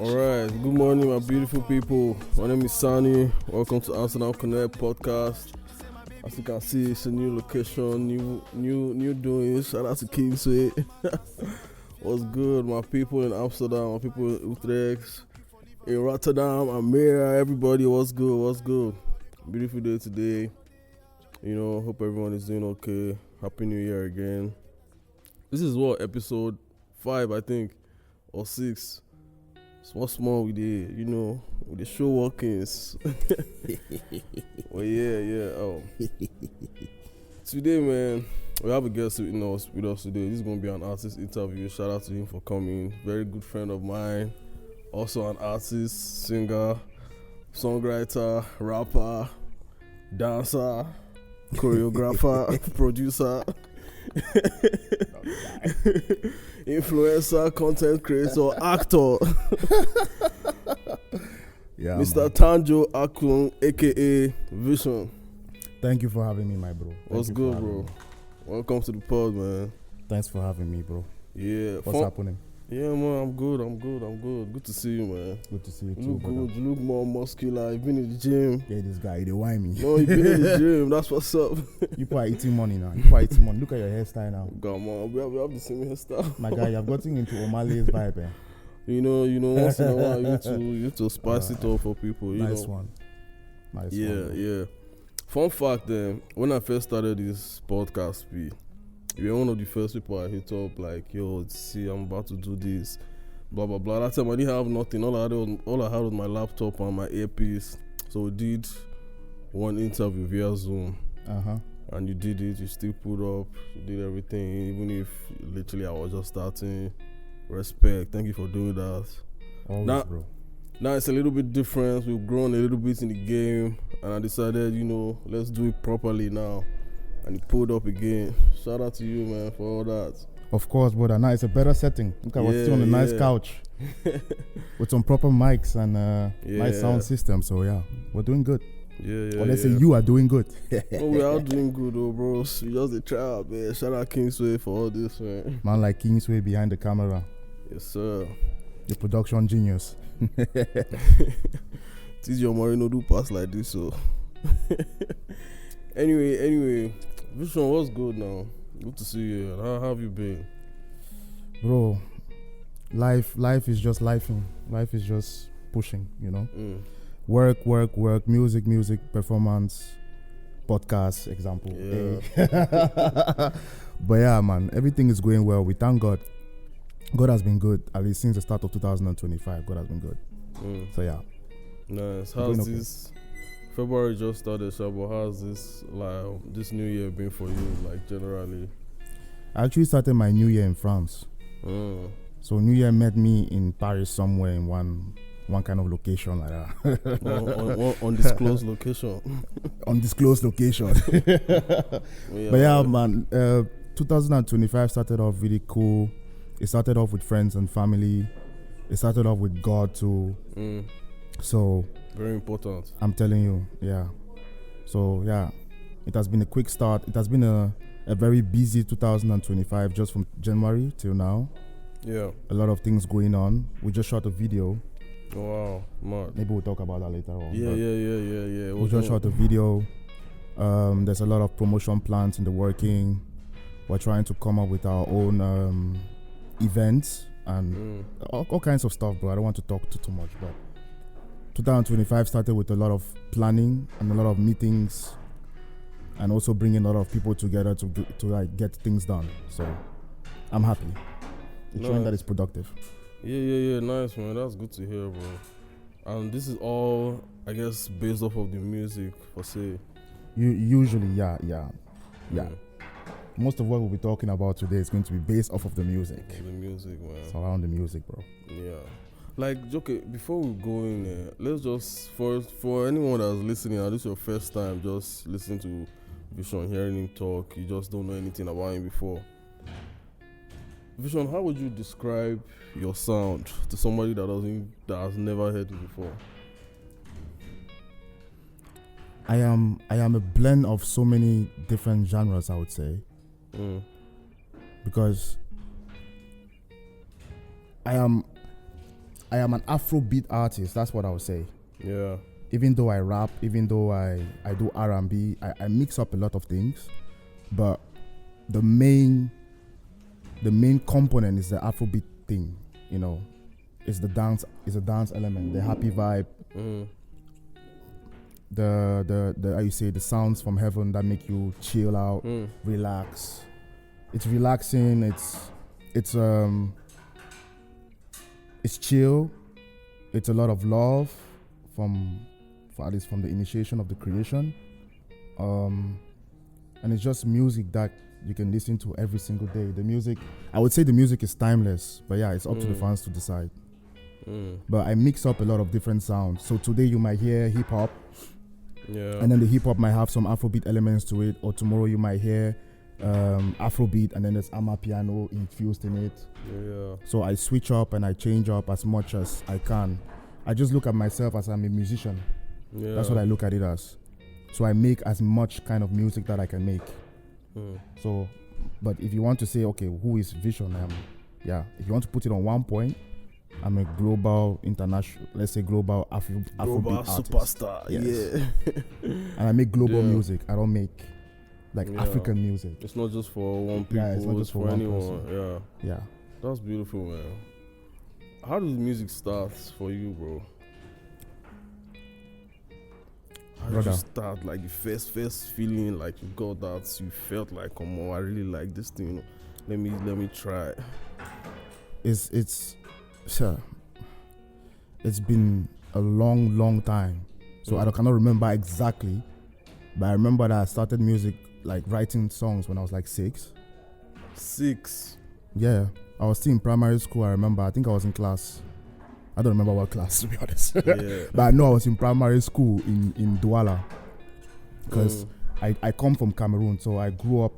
Alright, good morning my beautiful people. My name is Sani. Welcome to Amsterdam-Connect podcast. As you can see, it's a new location, new doings. Shout out to Kingsway. What's good, my people in Amsterdam, my people in Utrecht, in Rotterdam, Almere, everybody, what's good? Beautiful day today. Hope everyone is doing okay. Happy New Year again. This is episode 5, I think, or 6. Small with the show workings. Well, yeah. Today, man, we have a guest with us today. This is going to be an artist interview. Shout out to him for coming. Very good friend of mine. Also an artist, singer, songwriter, rapper, dancer, choreographer, producer, influencer, content creator, actor. Yeah, Mr. man. Tanjo Akun, aka Visiion. Thank you for having me, my bro. What's good, bro? Welcome to the pod, man. Thanks for having me, bro. Yeah. What's happening? Yeah, man, I'm good. Good to see you, man. Good to see you You too, look brother. good. You look more muscular. You've been in the gym. Yeah, this guy, they whine me. No, you've been in the gym. That's what's up. You are eating money now. Look at your hairstyle now. Come on, we have the same hairstyle. My guy, I've gotten into Omale's vibe. Eh? Once in a while, you need to spice it up for people. Nice one. Yeah. Fun fact, when I first started this podcast, you were one of the first people I hit up, like, yo, see, I'm about to do this, blah, blah, blah. That time I didn't have nothing. All I had was my laptop and my earpiece. So we did one interview via Zoom. And you did it, you still put up, you did everything, even if literally I was just starting. Respect, thank you for doing that. Always, bro. Now it's a little bit different. We've grown a little bit in the game, and I decided, let's do it properly now. And it pulled up again. Shout out to you, man, for all that. Of course, brother. Now it's a better setting. Look at we're sitting on a nice couch with some proper mics and nice sound system. So yeah, we're doing good. Yeah. Or let's say you are doing good. Oh, we are doing good, bros. We just try out, man. Shout out Kingsway for all this, man. Man like Kingsway behind the camera. Yes, sir. The production genius. Teach your Marino do pass like this, so. Anyway, Visiion, what's good now? Good to see you. How have you been? Bro, life is just lifing. Life is just pushing, Work, music, performance, podcast, example. Yeah. But yeah, man, everything is going well. We thank God. God has been good, at least since the start of 2025. God has been good. So yeah. Nice. How's this? February just started, but how's this new year been for you, like generally? I actually started my new year in France. So New Year met me in Paris somewhere in one kind of location like that. Undisclosed location. Undisclosed location. But yeah, man, 2025 started off really cool. It started off with friends and family. It started off with God too. So very important. I'm telling you, yeah. So yeah, it has been a quick start. It has been a very busy 2025 just from January till now. Yeah. A lot of things going on. We just shot a video. Wow, mad. Maybe we'll talk about that later on. Yeah. We just shot a video. There's a lot of promotion plans in the working. We're trying to come up with our own events and all kinds of stuff, bro. I don't want to talk too much, but 2025 started with a lot of planning and a lot of meetings, and also bringing a lot of people together to like get things done. So I'm happy. It's showing that it's productive. Yeah. Nice, man. That's good to hear, bro. And this is all, I guess, based off of the music, per se. Usually, yeah. Most of what we'll be talking about today is going to be based off of the music. The music, man. It's around the music, bro. Yeah. Like, okay, before we go in, let's just, for anyone that's listening, and this is your first time just listening to Visiion, hearing him talk, you just don't know anything about him before. Visiion, how would you describe your sound to somebody that has never heard it before? I am a blend of so many different genres, I would say. Because I I am an Afrobeat artist. That's what I would say. Yeah. Even though I rap, even though I do R&B, I mix up a lot of things, but the main component is the Afrobeat thing. You know, it's the dance element, the happy vibe, the how you say, the sounds from heaven that make you chill out, relax. It's relaxing. It's chill. It's a lot of love at least from the initiation of the creation, and it's just music that you can listen to every single day. The music, I would say the music is timeless, but yeah, it's up to the fans to decide. But I mix up a lot of different sounds. So today you might hear hip hop, and then the hip hop might have some Afrobeat elements to it, or tomorrow you might hear Afrobeat and then there's Amapiano infused in it. So I switch up and I change up as much as I can. I just look at myself as I'm a musician. That's what I look at it as. So I make as much kind of music that I can make. So, but if you want to say, okay, who is Visiion? If you want to put it on one point, I'm a global, international, let's say global Afrobeat superstar. Yes. And I make global music. I don't make African music. It's not just for one people. Yeah, it's not just for one anyone. person. Yeah. That's beautiful, man. How does music start for you, bro? How did you start? Like the first feeling, like you got that, you felt like, come on, I really like this thing. Let me try. It's been a long time, so I cannot remember exactly, but I remember that I started music, like writing songs, when I was like 6. 6. Yeah, I was still in primary school. I remember. I think I was in class. I don't remember what class, to be honest. But I know I was in primary school in Douala, because I come from Cameroon, so I grew up,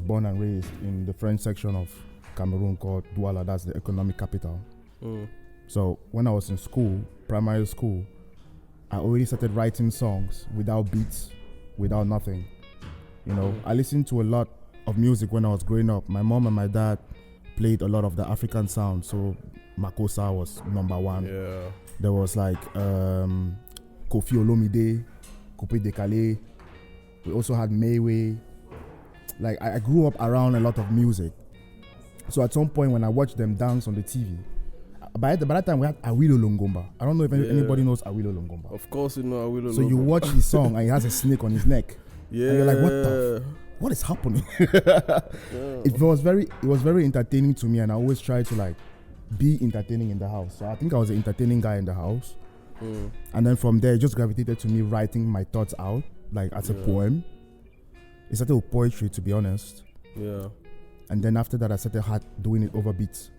born and raised in the French section of Cameroon called Douala. That's the economic capital. So when I was in school, primary school, I already started writing songs without beats, without nothing. You know, I listened to a lot of music when I was growing up. My mom and my dad played a lot of the African sounds, so Makossa was number one. There was like Kofi Olomide, Coupe Décalé. We also had Mayway. Like I grew up around a lot of music. So at some point when I watched them dance on the TV, by that time we had Awilo Longomba. I don't know if anybody knows Awilo Longomba. Of course you know Awilo Longomba. So you watch his song and he has a snake on his neck. And you're like, what is happening? It was very entertaining to me, and I always try to like be entertaining in the house. So I think I was an entertaining guy in the house. And then from there it just gravitated to me writing my thoughts out, like as a poem. It started with poetry, to be honest. And then after that I started doing it over beats.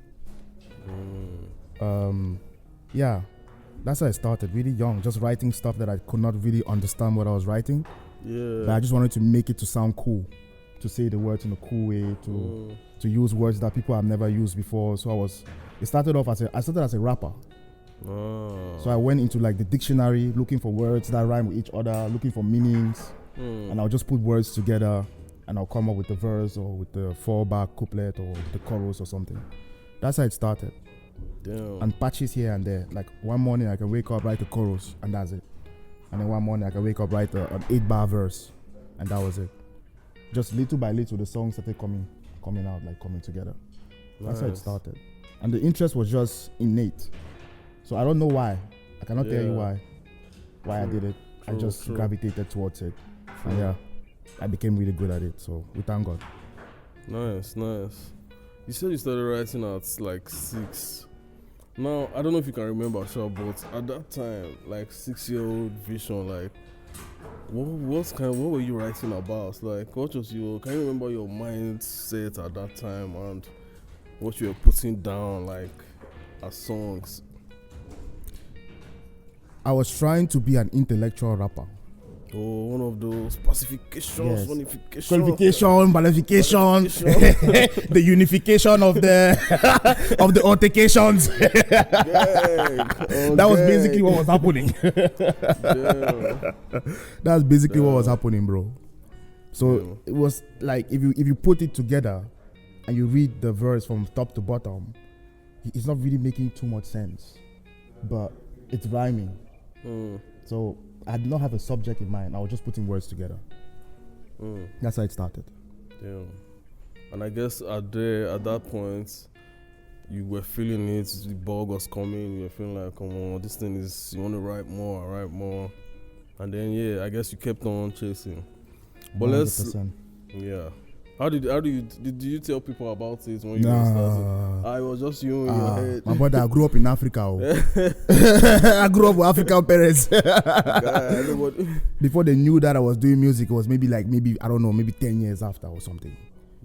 That's how I started, really young, just writing stuff that I could not really understand what I was writing. But I just wanted to make it to sound cool, to say the words in a cool way, to use words that people have never used before. So I started as a rapper. So I went into like the dictionary, looking for words that rhyme with each other, looking for meanings, and I'll just put words together, and I'll come up with the verse or with the fallback couplet or the chorus or something. That's how it started. Damn. And patches here and there. Like one morning I can wake up, write a chorus, and that's it. And then one morning I can wake up, write an 8-bar verse, and that was it. Just little by little, the songs started coming out, like coming together. That's how it started. And the interest was just innate. So I don't know why. I cannot tell you why I did it. I just gravitated towards it. And I became really good at it. So we thank God. Nice. You said you started writing at like 6. Now, I don't know if you can remember, sure, but at that time, like 6-year-old Visiion, like, what were you writing about? Like, can you remember your mindset at that time and what you were putting down, like, as songs? I was trying to be an intellectual rapper. Oh, one of those pacifications, qualification, qualification, the unification of the altercations. That was basically what was happening. That's basically what was happening, bro. So it was like if you put it together and you read the verse from top to bottom, it's not really making too much sense, but it's rhyming. So I did not have a subject in mind. I was just putting words together. That's how it started. Yeah. And I guess at that point, you were feeling it, the bug was coming, you were feeling like, come on, this thing is, you want to write more. And then, yeah, I guess you kept on chasing. But 100%. Yeah. How did you tell people about it when you were starting? It was just you in your head. My brother, I grew up in Africa. I grew up with African parents. Before they knew that I was doing music, it was maybe 10 years after or something.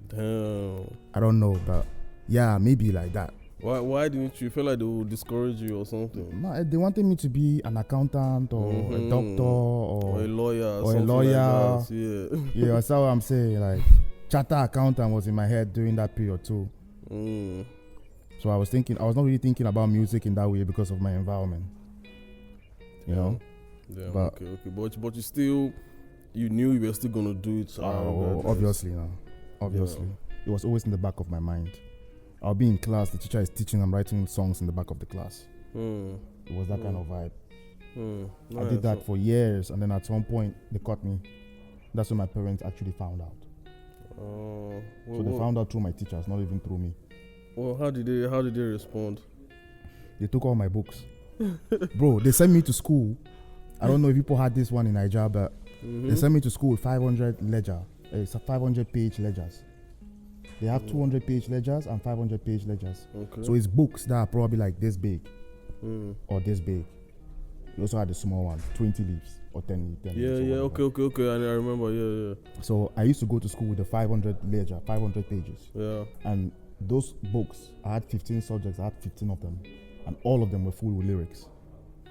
Damn. I don't know, but yeah, maybe like that. Why didn't you feel like they would discourage you or something? No, they wanted me to be an accountant or a doctor or a lawyer. Like that. Yeah, that's what I'm saying. Like, charter accountant was in my head during that period too. So I was not really thinking about music in that way because of my environment. You know? Yeah, but, okay. But you knew you were still gonna do it. Obviously. It was always in the back of my mind. I'll be in class, the teacher is teaching, I'm writing songs in the back of the class. It was that kind of vibe. I did that for years, and then at some point they caught me. That's when my parents actually found out. So they found out through my teachers, not even through me. Well, how did they respond? They took all my books. Bro, they sent me to school. I don't know if people had this one in Nigeria, but they sent me to school with 500 ledger. It's a 500-page ledgers. They have 200-page ledgers and 500-page ledgers. Okay. So it's books that are probably like this big or this big. You also had the small one, 20 leaves or 10 leaves. Yeah. Okay. I remember. Yeah. So I used to go to school with the 500 ledger, 500 pages. Yeah. And those books, I had 15 subjects. I had 15 of them, and all of them were full with lyrics.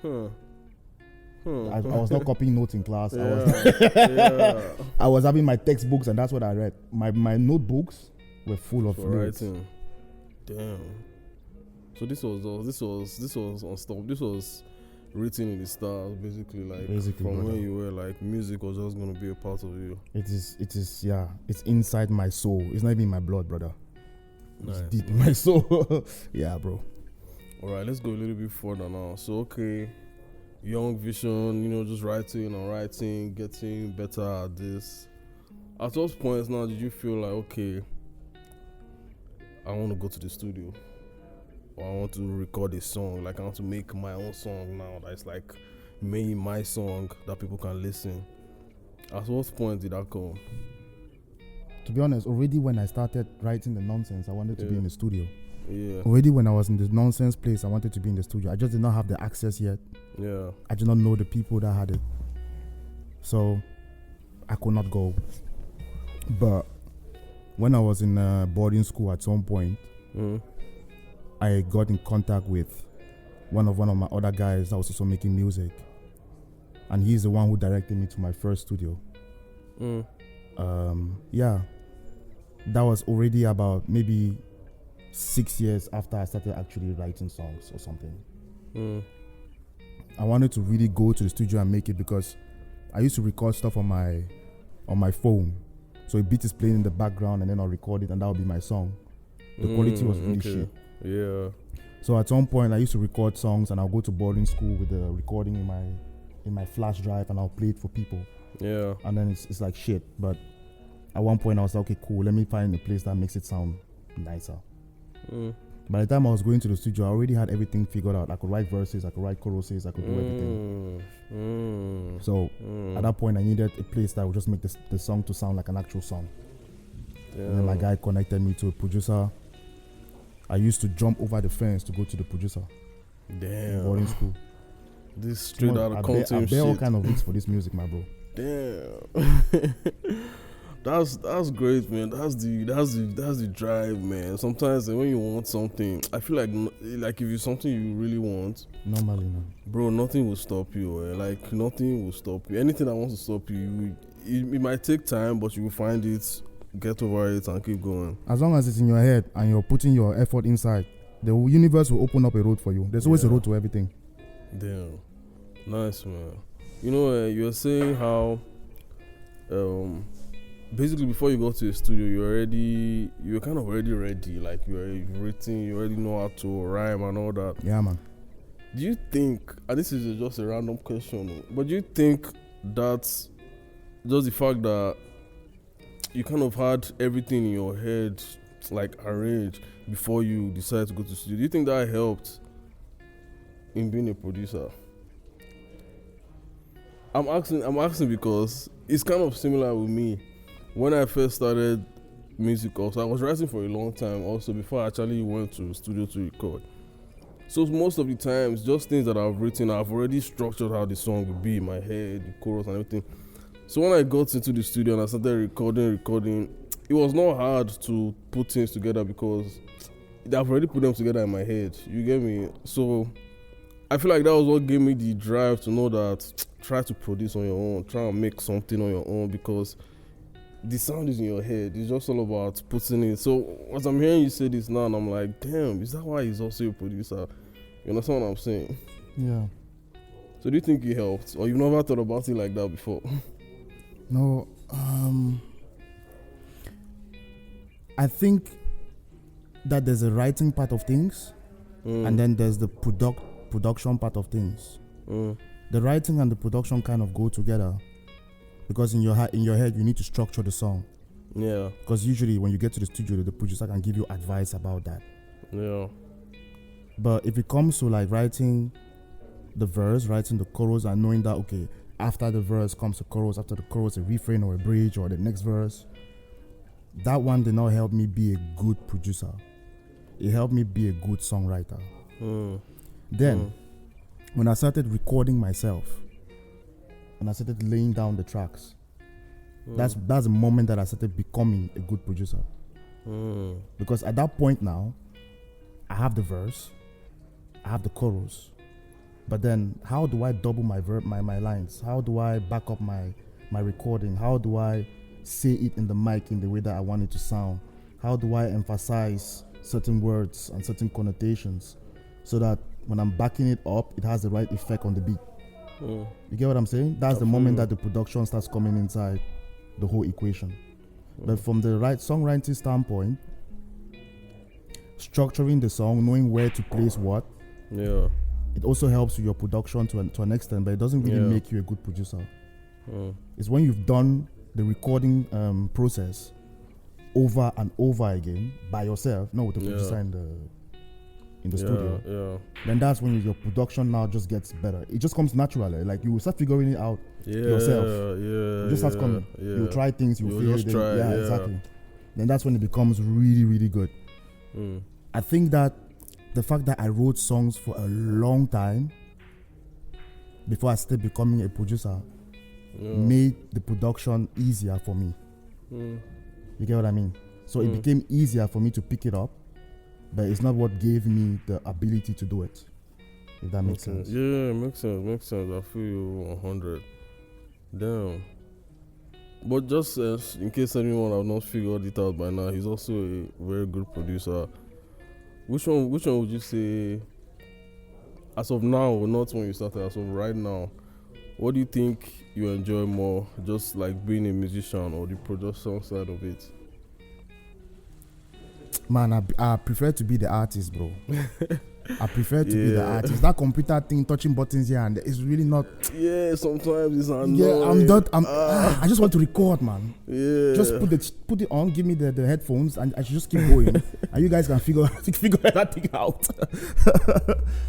I was not copying notes in class. I was having my textbooks, and that's what I read. My notebooks were full of lyrics. Writing. Damn. So this was unstoppable. This was written in the stars, basically from when you were like, music was just gonna be a part of you. It is. Yeah. It's inside my soul. It's not even in my blood, brother. Nice. It's deep in my soul. Yeah, bro. All right, let's go a little bit further now. So, okay, young vision, just writing, getting better at this. At those points now, did you feel like, okay, I want to go to the studio, or I want to record a song, like I want to make my own song now that's like me, my song that people can listen? At what point did that come? To be honest, already when I started writing the nonsense, I wanted to be in the studio. Yeah. Already when I was in the nonsense place, I wanted to be in the studio. I just did not have the access yet. Yeah. I did not know the people that had it. So I could not go. But when I was in boarding school at some point, I got in contact with one of my other guys that was also making music. And he's the one who directed me to my first studio. That was already about maybe 6 years after I started actually writing songs or something. I wanted to really go to the studio and make it, because I used to record stuff on my phone. So a beat is playing in the background and then I'll record it and that would be my song. The quality was really shit. Yeah. So at some point I used to record songs and I'll go to boarding school with the recording in my flash drive and I'll play it for people. Yeah. And then it's like shit. But at one point I was like, okay, cool, let me find a place that makes it sound nicer. By the time I was going to the studio, I already had everything figured out. I could write verses, I could write choruses, I could do everything. So at that point I needed a place that would just make the song to sound like an actual song. And then my guy connected me to a producer. I used to jump over the fence to go to the producer. Damn. Boarding school. This straight out of content shit. I bear all kind of risks for this music, my bro. Damn. That's great, man. That's the drive, man. Sometimes when you want something, I feel like if it's something you really want, normally, no, bro, nothing will stop you. Like nothing will stop you. Anything that wants to stop you, it might take time, but you will find it, get over it, and keep going. As long as it's in your head and you're putting your effort inside, the universe will open up a road for you. There's always a road to everything. Damn, nice, man. You were saying how basically before you go to the studio, you're kind of already ready. Like you've written, you already know how to rhyme and all that. Yeah, man. Do you think, and this is just a random question, but do you think that's just the fact that you kind of had everything in your head like arranged before you decided to go to the studio? Do you think that helped in being a producer? I'm asking because it's kind of similar with me. When I first started music also, I was writing for a long time also before I actually went to the studio to record. So most of the times, just things that I've written, I've already structured how the song will be in my head, the chorus and everything. So when I got into the studio and I started recording, it was not hard to put things together because I've already put them together in my head. You get me? So I feel like that was what gave me the drive to know that try to produce on your own, try and make something on your own, because the sound is in your head. It's just all about putting it. So as I'm hearing you say this now, and I'm like, damn, is that why he's also a producer? You understand what I'm saying? Yeah. So do you think it helped, or you've never thought about it like that before? No, I think that there's a writing part of things, and then there's the production part of things. The writing and the production kind of go together, because in your head you need to structure the song. Yeah. Because usually when you get to the studio, the producer can give you advice about that. Yeah. But if it comes to like writing the verse, writing the chorus, and knowing that, okay, after the verse comes the chorus, after the chorus a refrain or a bridge or the next verse, that one did not help me be a good producer. It helped me be a good songwriter. Then, when I started recording myself, and I started laying down the tracks, that's the moment that I started becoming a good producer. Because at that point now, I have the verse, I have the chorus, but then how do I double my lines? How do I back up my recording? How do I say it in the mic in the way that I want it to sound? How do I emphasize certain words and certain connotations so that when I'm backing it up, it has the right effect on the beat? You get what I'm saying? That's the moment that the production starts coming inside the whole equation. But from the right songwriting standpoint, structuring the song, knowing where to place what, it also helps with your production to an extent, but it doesn't really make you a good producer. It's when you've done the recording process over and over again by yourself, not with the producer in the studio, then that's when your production now just gets better. It just comes naturally. Like you will start figuring it out yourself. It just starts coming. You'll try things, you'll feel it. Exactly. Then that's when it becomes really, really good. I think that the fact that I wrote songs for a long time before I started becoming a producer made the production easier for me. You get what I mean? So it became easier for me to pick it up, but it's not what gave me the ability to do it. If that makes sense. Yeah, makes sense. I feel you 100. Damn. But just in case anyone have not figured it out by now, he's also a very good producer. Which one would you say, as of now, not when you started, as of right now, what do you think you enjoy more, just like being a musician or the production side of it? Man, I prefer to be the artist, bro. I prefer to be the artist. That computer thing, touching buttons here and there, is really not. Yeah, sometimes it's annoying. Yeah, I'm done. I just want to record, man. Yeah. Just put it on, give me the headphones, and I should just keep going. And you guys can figure that thing out.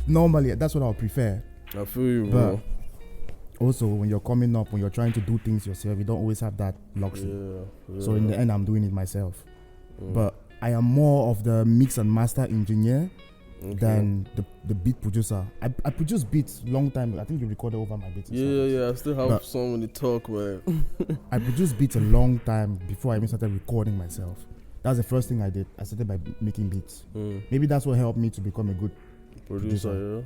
Normally, that's what I would prefer. I feel you, bro. But also, when you're coming up, when you're trying to do things yourself, you don't always have that luxury. So in the end, I'm doing it myself. But I am more of the mix and master engineer than the beat producer. I produced beats long time. I think you recorded over my beats. Yeah. I still have some in the talk, man. I produced beats a long time before I even started recording myself. That's the first thing I did. I started by making beats. Maybe that's what helped me to become a good producer.